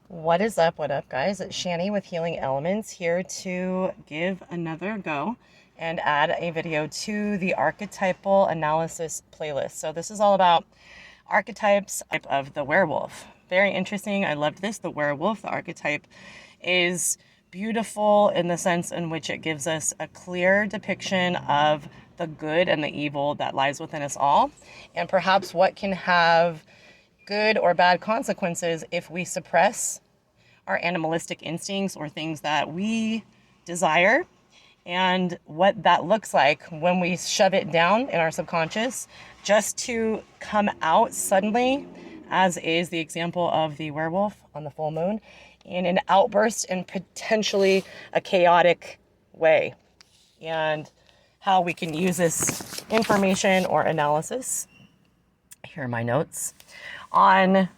What is up? What up, guys? It's Shanny with Healing Elements here to give another go and add a video to the archetypal analysis playlist. So, this is all about archetypes of the werewolf. Very interesting. I loved this. The werewolf, the archetype, is beautiful in the sense in which it gives us a clear depiction of the good and the evil that lies within us all, and perhaps what can have good or bad consequences if we suppress our animalistic instincts or things that we desire, and what that looks like when we shove it down in our subconscious just to come out suddenly, as is the example of the werewolf on the full moon, in an outburst and potentially a chaotic way. And how we can use this information or analysis, here are my notes, on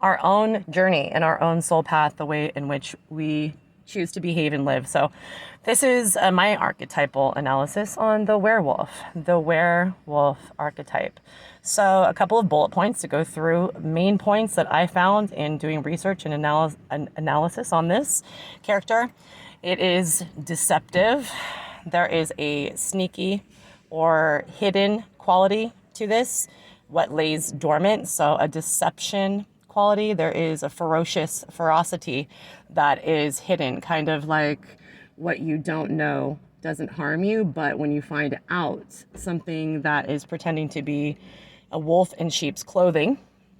our own journey and our own soul path, the way in which we choose to behave and live. So this is my archetypal analysis on the werewolf archetype. So a couple of bullet points to go through, main points that I found in doing research and analysis on this character. It is deceptive. There is a sneaky or hidden quality to this, what lays dormant, so a deception quality. There is a ferocity that is hidden, kind of like what you don't know doesn't harm you, but when you find out something that is pretending to be a wolf in sheep's clothing,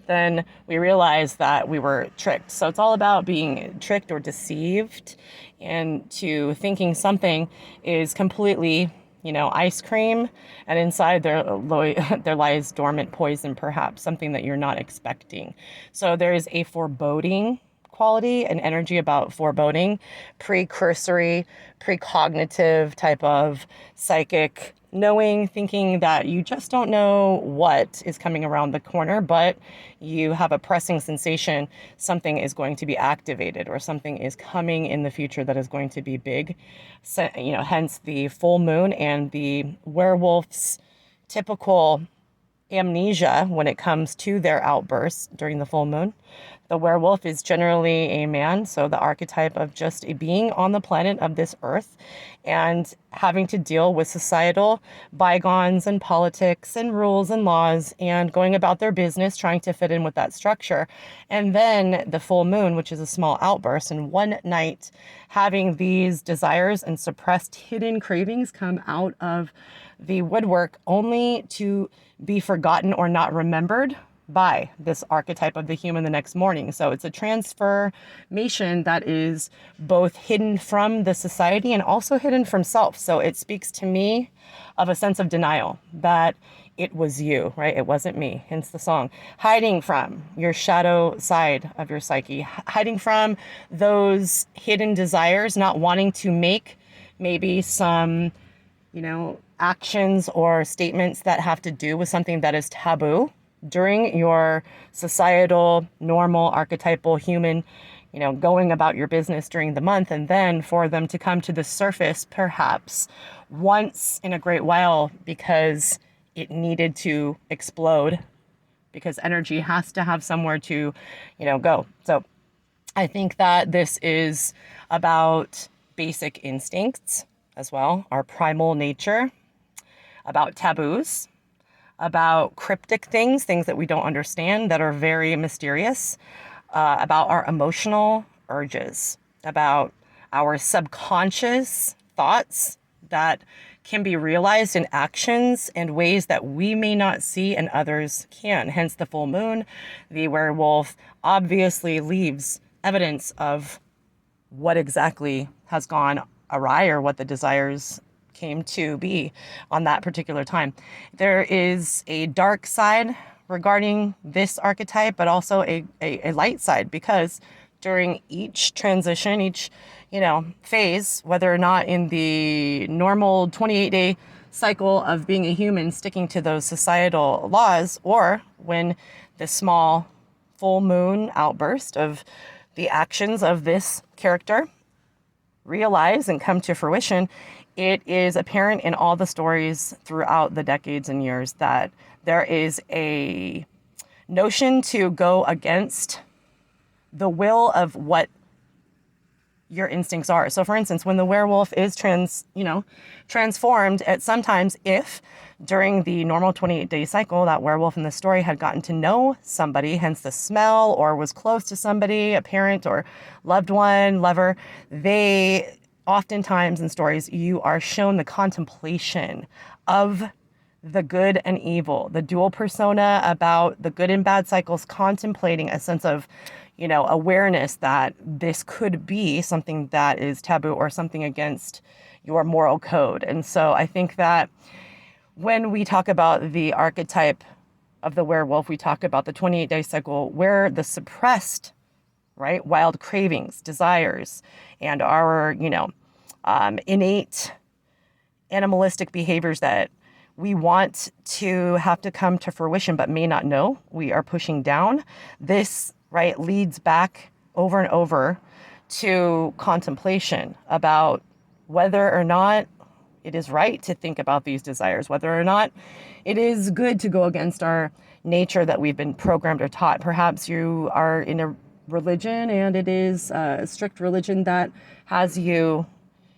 then we realize that we were tricked. So it's all about being tricked or deceived into thinking something is completely, ice cream, and inside there lies dormant poison, perhaps something that you're not expecting. So there is a foreboding quality, an energy about foreboding, precursory, precognitive type of psychic knowing, thinking that you just don't know what is coming around the corner, but you have a pressing sensation something is going to be activated or something is coming in the future that is going to be big. So, hence the full moon and the werewolf's typical amnesia when it comes to their outbursts during the full moon. The werewolf is generally a man, so the archetype of just a being on the planet of this earth and having to deal with societal bygones and politics and rules and laws and going about their business, trying to fit in with that structure. And then the full moon, which is a small outburst, and one night having these desires and suppressed hidden cravings come out of the woodwork only to be forgotten or not remembered by this archetype of the human the next morning. So it's a transformation that is both hidden from the society and also hidden from self. So it speaks to me of a sense of denial that it was you, right? It wasn't me, hence the song. Hiding from your shadow side of your psyche, hiding from those hidden desires, not wanting to make maybe some, actions or statements that have to do with something that is taboo during your societal, normal, archetypal human, going about your business during the month, and then for them to come to the surface perhaps once in a great while because it needed to explode, because energy has to have somewhere to, go. So I think that this is about basic instincts as well, our primal nature, about taboos, about cryptic things that we don't understand that are very mysterious, about our emotional urges, about our subconscious thoughts that can be realized in actions and ways that we may not see and others can. Hence the full moon. The werewolf obviously leaves evidence of what exactly has gone awry or what the desires came to be on that particular time. There is a dark side regarding this archetype, but also a light side, because during each transition, each phase, whether or not in the normal 28-day cycle of being a human, sticking to those societal laws, or when the small full moon outburst of the actions of this character realize and come to fruition, it is apparent in all the stories throughout the decades and years that there is a notion to go against the will of what your instincts are. So for instance, when the werewolf is transformed, at sometimes if during the normal 28-day cycle, that werewolf in the story had gotten to know somebody, hence the smell, or was close to somebody, a parent or loved one, lover, they oftentimes in stories, you are shown the contemplation of the good and evil, the dual persona about the good and bad cycles, contemplating a sense of, awareness that this could be something that is taboo or something against your moral code. And so I think that when we talk about the archetype of the werewolf, we talk about the 28-day cycle where the suppressed, right, wild cravings, desires, and our, innate animalistic behaviors that we want to have to come to fruition but may not know we are pushing down. This, right, leads back over and over to contemplation about whether or not it is right to think about these desires, whether or not it is good to go against our nature that we've been programmed or taught. Perhaps you are in a religion and it is a strict religion that has you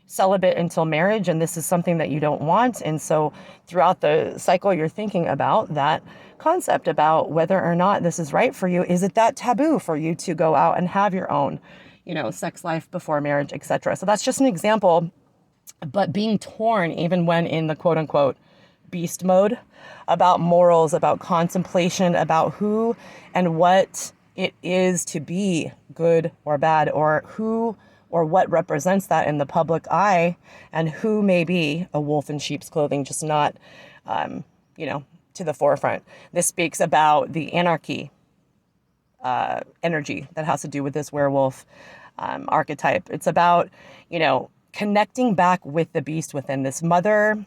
celibate until marriage, and this is something that you don't want. And so throughout the cycle, you're thinking about that concept about whether or not this is right for you. Is it that taboo for you to go out and have your own, sex life before marriage, etc.? So that's just an example. But being torn, even when in the quote unquote beast mode, about morals, about contemplation, about who and what it is to be good or bad, or who or what represents that in the public eye, and who may be a wolf in sheep's clothing, just not, to the forefront. This speaks about the anarchy energy that has to do with this werewolf archetype. It's about, connecting back with the beast within this mother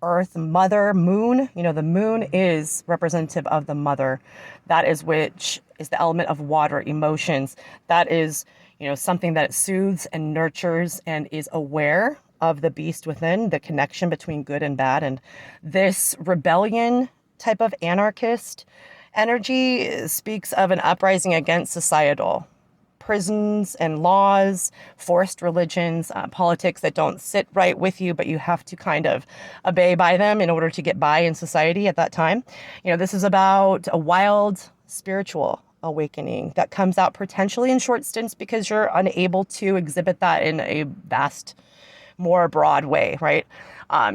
earth, mother moon. The moon is representative of the mother. That is which is the element of water, emotions. That is, something that soothes and nurtures and is aware of the beast within, the connection between good and bad. And this rebellion type of anarchist energy speaks of an uprising against societal prisons and laws, forced religions, politics that don't sit right with you, but you have to kind of obey by them in order to get by in society at that time. This is about a wild spiritual awakening that comes out potentially in short stints because you're unable to exhibit that in a vast, more broad way, right?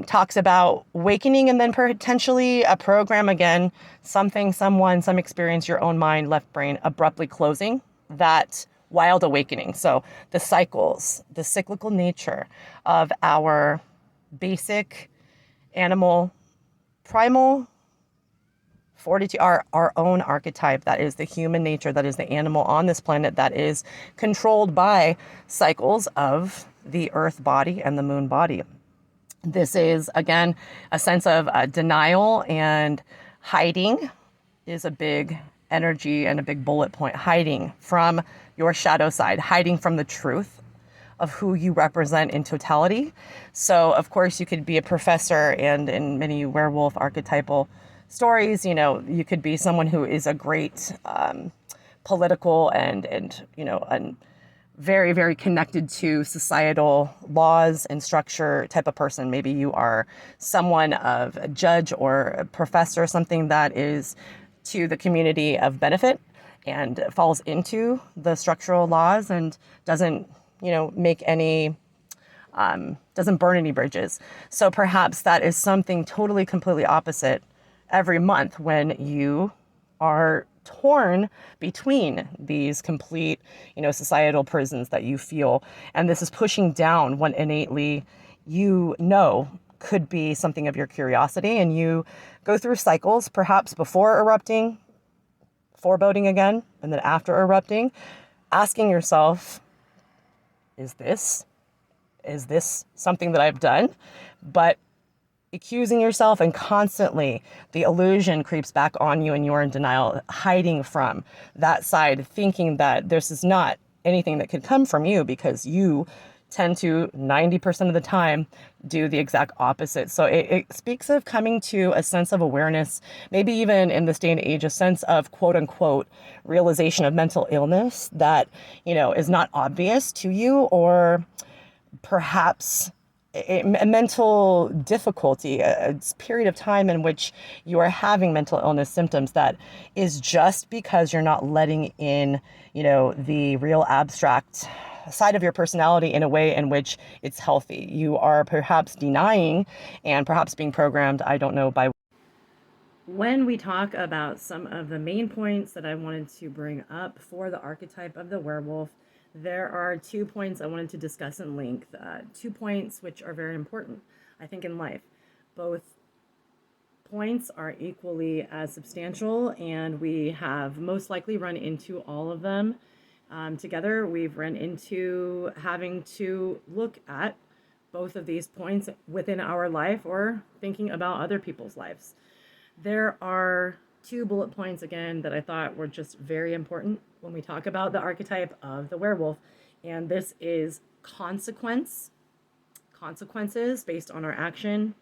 Talks about awakening and then potentially a program again, something, someone, some experience, your own mind, left brain, abruptly closing that wild awakening. So the cycles, the cyclical nature of our basic animal, primal fortitude, our own archetype, that is the human nature, that is the animal on this planet, that is controlled by cycles of the earth body and the moon body. This is, again, a sense of denial and hiding is a big energy and a big bullet point. Hiding from your shadow side, hiding from the truth of who you represent in totality. So, of course, you could be a professor, and in many werewolf archetypal stories, you could be someone who is a great political and very, very connected to societal laws and structure type of person. Maybe you are someone of a judge or a professor, something that is to the community of benefit and falls into the structural laws and doesn't, make any, doesn't burn any bridges. So perhaps that is something totally, completely opposite every month when you are torn between these complete, societal prisons that you feel. And this is pushing down what innately could be something of your curiosity. And you go through cycles, perhaps before erupting, foreboding again, and then after erupting, asking yourself, is this something that I've done? But accusing yourself, and constantly the illusion creeps back on you and you're in denial, hiding from that side, thinking that this is not anything that could come from you because you tend to 90% of the time do the exact opposite. So it speaks of coming to a sense of awareness, maybe even in this day and age, a sense of quote unquote realization of mental illness that, is not obvious to you, or perhaps a mental difficulty, a period of time in which you are having mental illness symptoms that is just because you're not letting in, the real abstract side of your personality in a way in which it's healthy. You are perhaps denying and perhaps being programmed, I don't know, by. When we talk about some of the main points that I wanted to bring up for the archetype of the werewolf, there are 2 points I wanted to discuss in length. 2 points which are very important, I think, in life. Both points are equally as substantial, and we have most likely run into all of them together. We've run into having to look at both of these points within our life or thinking about other people's lives. There are 2 bullet points, again, that I thought were just very important when we talk about the archetype of the werewolf. And this is consequences based on our action,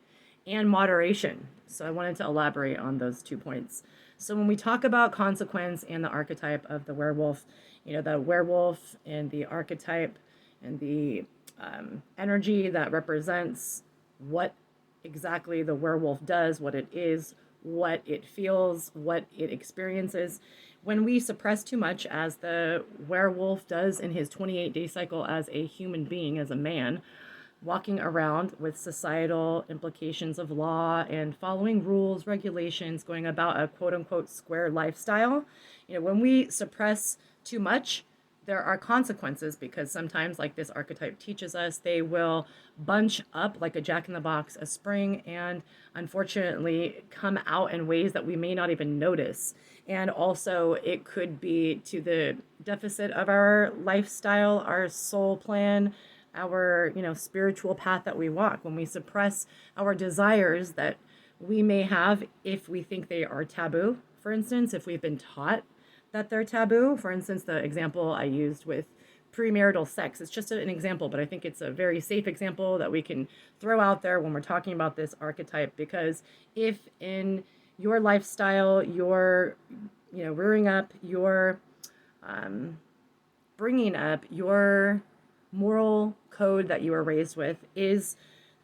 and moderation. So I wanted to elaborate on those 2 points. So when we talk about consequence and the archetype of the werewolf, the werewolf and the archetype and the energy that represents what exactly the werewolf does, what it is, what it feels, what it experiences. When we suppress too much, as the werewolf does in his 28-day cycle as a human being, as a man, walking around with societal implications of law and following rules, regulations, going about a quote unquote square lifestyle. When we suppress too much, there are consequences, because sometimes, like this archetype teaches us, they will bunch up like a jack-in-the-box, a spring, and unfortunately come out in ways that we may not even notice. And also, it could be to the deficit of our lifestyle, our soul plan, our spiritual path that we walk. When we suppress our desires that we may have, if we think they are taboo, for instance, if we've been taught that they're taboo. For instance, the example I used with premarital sex, it's just an example, but I think it's a very safe example that we can throw out there when we're talking about this archetype. Because if in your lifestyle, you're rearing up, you're bringing up, your moral code that you were raised with is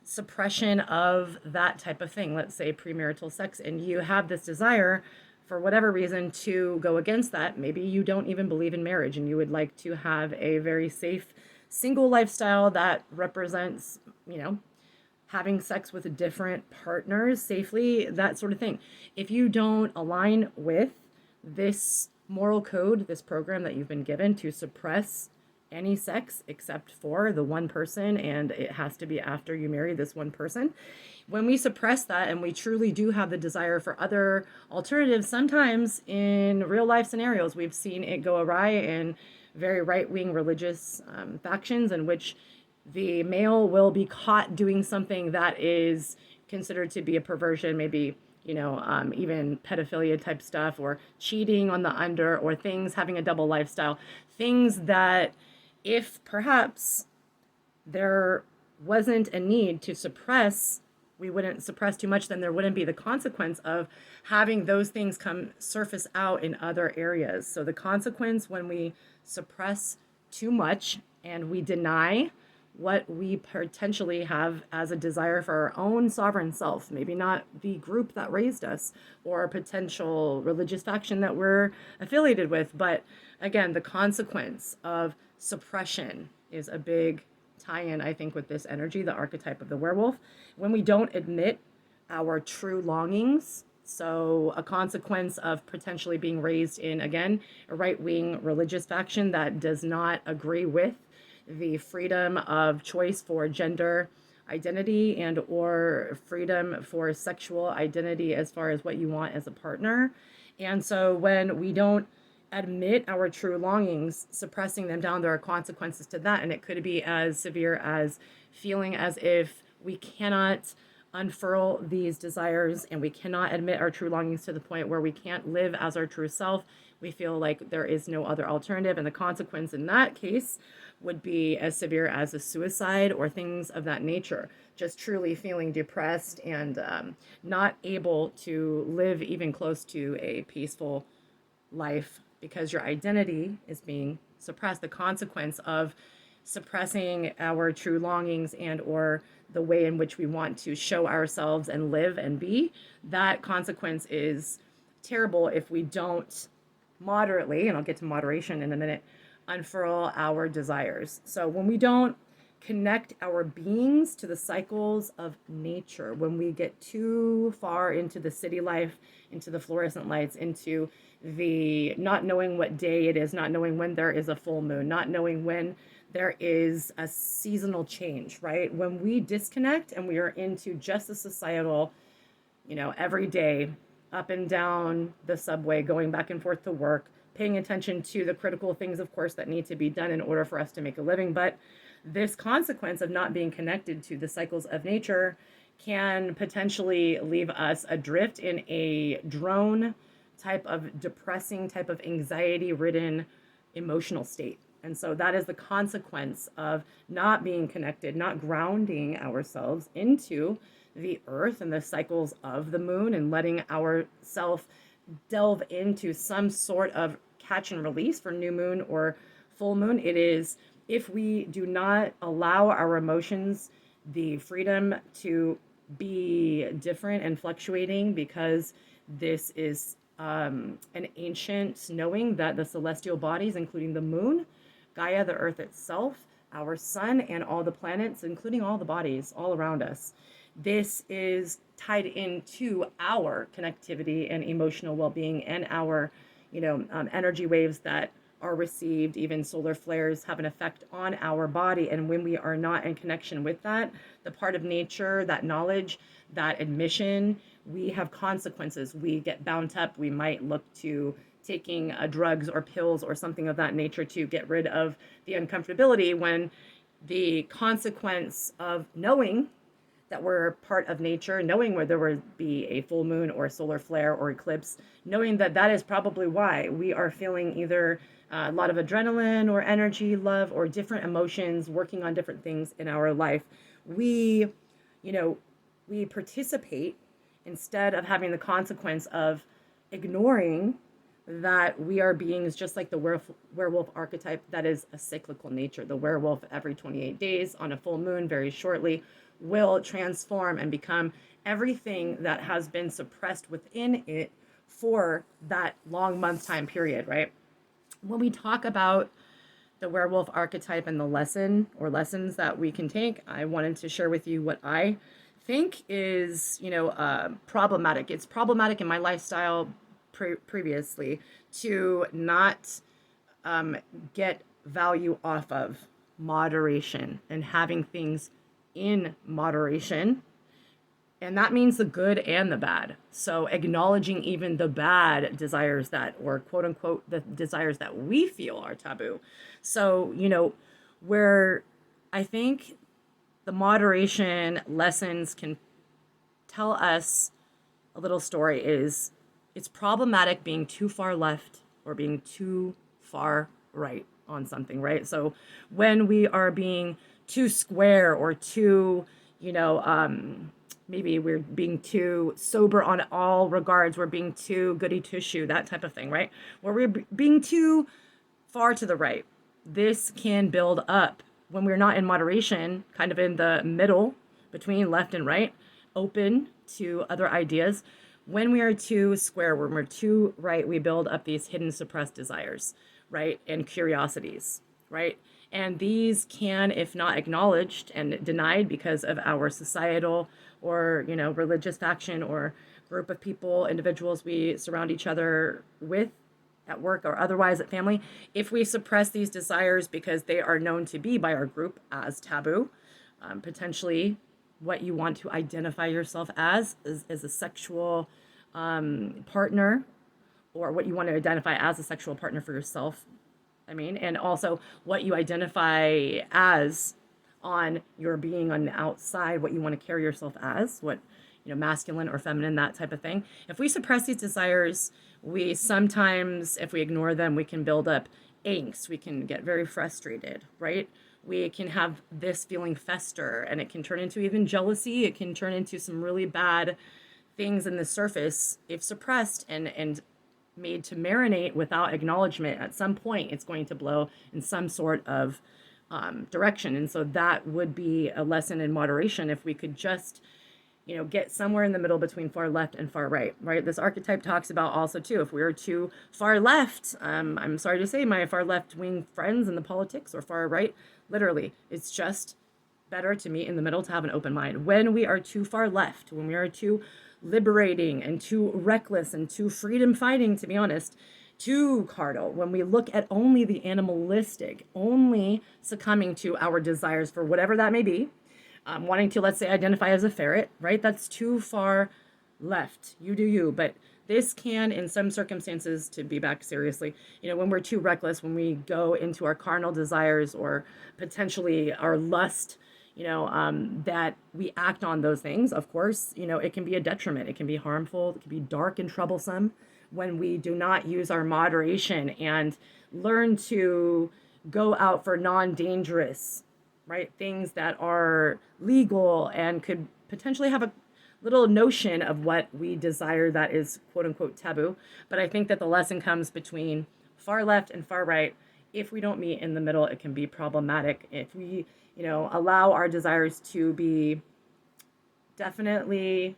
suppression of that type of thing, let's say premarital sex, and you have this desire for whatever reason to go against that. Maybe you don't even believe in marriage and you would like to have a very safe single lifestyle that represents, having sex with different partners safely, that sort of thing. If you don't align with this moral code, this program that you've been given to suppress any sex except for the one person, and it has to be after you marry this one person. When we suppress that and we truly do have the desire for other alternatives, sometimes in real life scenarios, we've seen it go awry in very right-wing religious factions, in which the male will be caught doing something that is considered to be a perversion, maybe even pedophilia type stuff, or cheating on the under, or things, having a double lifestyle, things that if perhaps there wasn't a need to suppress, we wouldn't suppress too much, then there wouldn't be the consequence of having those things come surface out in other areas. So the consequence when we suppress too much and we deny what we potentially have as a desire for our own sovereign self, maybe not the group that raised us or a potential religious faction that we're affiliated with, but again, the consequence of suppression is a big tie-in, I think, with this energy, the archetype of the werewolf. When we don't admit our true longings, so a consequence of potentially being raised in, again, a right-wing religious faction that does not agree with the freedom of choice for gender identity and or freedom for sexual identity as far as what you want as a partner. And so when we don't admit our true longings, suppressing them down, there are consequences to that. And it could be as severe as feeling as if we cannot unfurl these desires and we cannot admit our true longings to the point where we can't live as our true self. We feel like there is no other alternative, and the consequence in that case would be as severe as a suicide or things of that nature. Just truly feeling depressed and not able to live even close to a peaceful life because your identity is being suppressed. The consequence of suppressing our true longings and or the way in which we want to show ourselves and live and be, that consequence is terrible if we don't moderately, and I'll get to moderation in a minute, unfurl our desires. So when we don't connect our beings to the cycles of nature, when we get too far into the city life, into the fluorescent lights, into the not knowing what day it is, not knowing when there is a full moon, not knowing when there is a seasonal change, right? When we disconnect and we are into just the societal, every day, up and down the subway, going back and forth to work, paying attention to the critical things, of course, that need to be done in order for us to make a living. But this consequence of not being connected to the cycles of nature can potentially leave us adrift in a drone type of depressing, type of anxiety ridden emotional state. And so that is the consequence of not being connected, not grounding ourselves into the earth and the cycles of the moon and letting ourself delve into some sort of catch and release for new moon or full moon. It is if we do not allow our emotions the freedom to be different and fluctuating, because this is an ancient knowing that the celestial bodies, including the moon, Gaia, the earth itself, our sun, and all the planets, including all the bodies all around us, this is tied into our connectivity and emotional well-being and our, energy waves that are received. Even solar flares have an effect on our body. And when we are not in connection with that, the part of nature, that knowledge, that admission, we have consequences. We get bound up. We might look to taking drugs or pills or something of that nature to get rid of the uncomfortability, when the consequence of knowing that we're part of nature, knowing where there would be a full moon or a solar flare or eclipse, knowing that that is probably why we are feeling either a lot of adrenaline or energy, love, or different emotions, working on different things in our life. We, we participate instead of having the consequence of ignoring that we are beings just like the werewolf archetype that is a cyclical nature. The werewolf every 28 days on a full moon very shortly will transform and become everything that has been suppressed within it for that long month time period, right? When we talk about the werewolf archetype and the lessons that we can take, I wanted to share with you what I think is, problematic. It's problematic in my lifestyle previously to not get value off of moderation and having things in moderation. And that means the good and the bad. So acknowledging even the bad desires that, or quote unquote, the desires that we feel are taboo. So, where I think the moderation lessons can tell us a little story is, it's problematic being too far left or being too far right on something, right? So when we are being too square or too, maybe we're being too sober on all regards, we're being too goody two-shoe, that type of thing, right? Where we're being too far to the right. This can build up when we're not in moderation, kind of in the middle between left and right, open to other ideas. When we are too square, when we're too right, we build up these hidden suppressed desires, right? And curiosities, right? And these can, if not acknowledged and denied because of our societal or, religious faction or group of people, individuals we surround each other with at work or otherwise at family, if we suppress these desires because they are known to be by our group as taboo, potentially what you want to identify yourself as is a sexual partner, or what you want to identify as a sexual partner for yourself. And also what you identify as on your being on the outside, what you want to carry yourself as, what masculine or feminine, that type of thing. If we suppress these desires, we sometimes, if we ignore them, we can build up angst. We can get very frustrated, right? We can have this feeling fester, and it can turn into even jealousy. It can turn into some really bad things in the surface if suppressed and made to marinate without acknowledgement. At some point, it's going to blow in some sort of direction. And so that would be a lesson in moderation if we could just get somewhere in the middle between far left and far right, right? This archetype talks about also too, if we are too far left, I'm sorry to say my far left wing friends in the politics, or far right, literally, it's just better to meet in the middle, to have an open mind. When we are too far left, when we are too liberating and too reckless and too freedom fighting, to be honest, too carnal, when we look at only the animalistic, only succumbing to our desires for whatever that may be, wanting to, let's say, identify as a ferret, right? That's too far left. You do you. But this can, in some circumstances, to be back seriously, when we're too reckless, when we go into our carnal desires or potentially our lust, that we act on those things, of course, it can be a detriment. It can be harmful. It can be dark and troublesome when we do not use our moderation and learn to go out for non-dangerous, right, things that are legal and could potentially have a little notion of what we desire that is quote unquote taboo. But I think that the lesson comes between far left and far right. If we don't meet in the middle, it can be problematic. If we, allow our desires to be definitely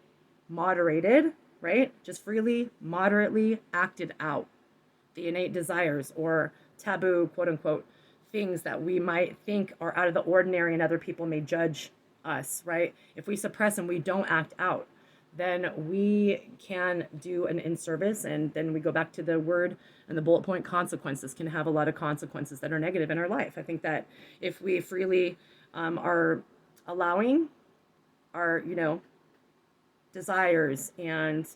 moderated, right? Just freely, moderately acted out. The innate desires or taboo, quote unquote, things that we might think are out of the ordinary and other people may judge us, right? If we suppress and we don't act out, then we can do an in-service, and then we go back to the word and the bullet point: consequences can have a lot of consequences that are negative in our life. I think that if we freely are allowing our, desires and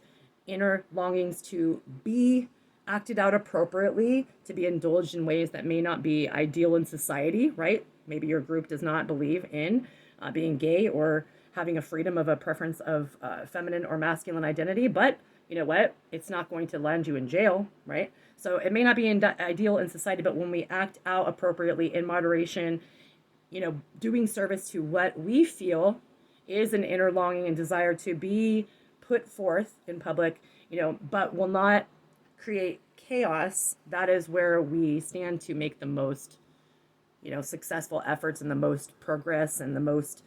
inner longings to be acted out appropriately, to be indulged in ways that may not be ideal in society, right? Maybe your group does not believe in being gay or having a freedom of a preference of feminine or masculine identity, but you know what? It's not going to land you in jail, right? So it may not be ideal in society, but when we act out appropriately in moderation, doing service to what we feel is an inner longing and desire to be put forth in public, but will not create chaos, that is where we stand to make the most, successful efforts and the most progress and the most,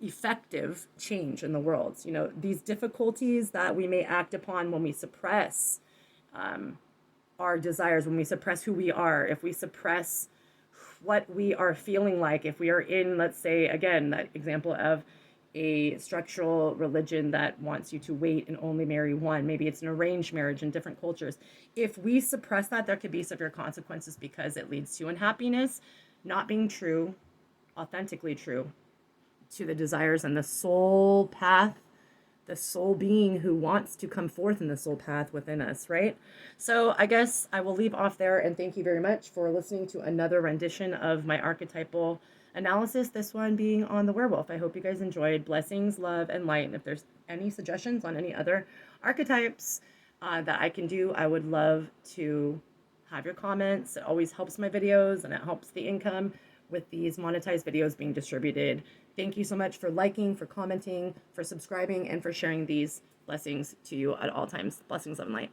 effective change in the world. These difficulties that we may act upon when we suppress our desires, when we suppress who we are, if we suppress what we are feeling like, if we are in, let's say, again, that example of a structural religion that wants you to wait and only marry one. Maybe it's an arranged marriage in different cultures. If we suppress that, there could be severe consequences because it leads to unhappiness, not being true, authentically true to the desires and the soul path, the soul being who wants to come forth in the soul path within us, right? So I guess I will leave off there, and thank you very much for listening to another rendition of my archetypal analysis, this one being on the werewolf. I hope you guys enjoyed. Blessings, love, and light. And if there's any suggestions on any other archetypes that I can do, I would love to have your comments. It always helps my videos, and it helps the income with these monetized videos being distributed. Thank you so much for liking, for commenting, for subscribing, and for sharing these. Blessings to you at all times. Blessings, love, and light.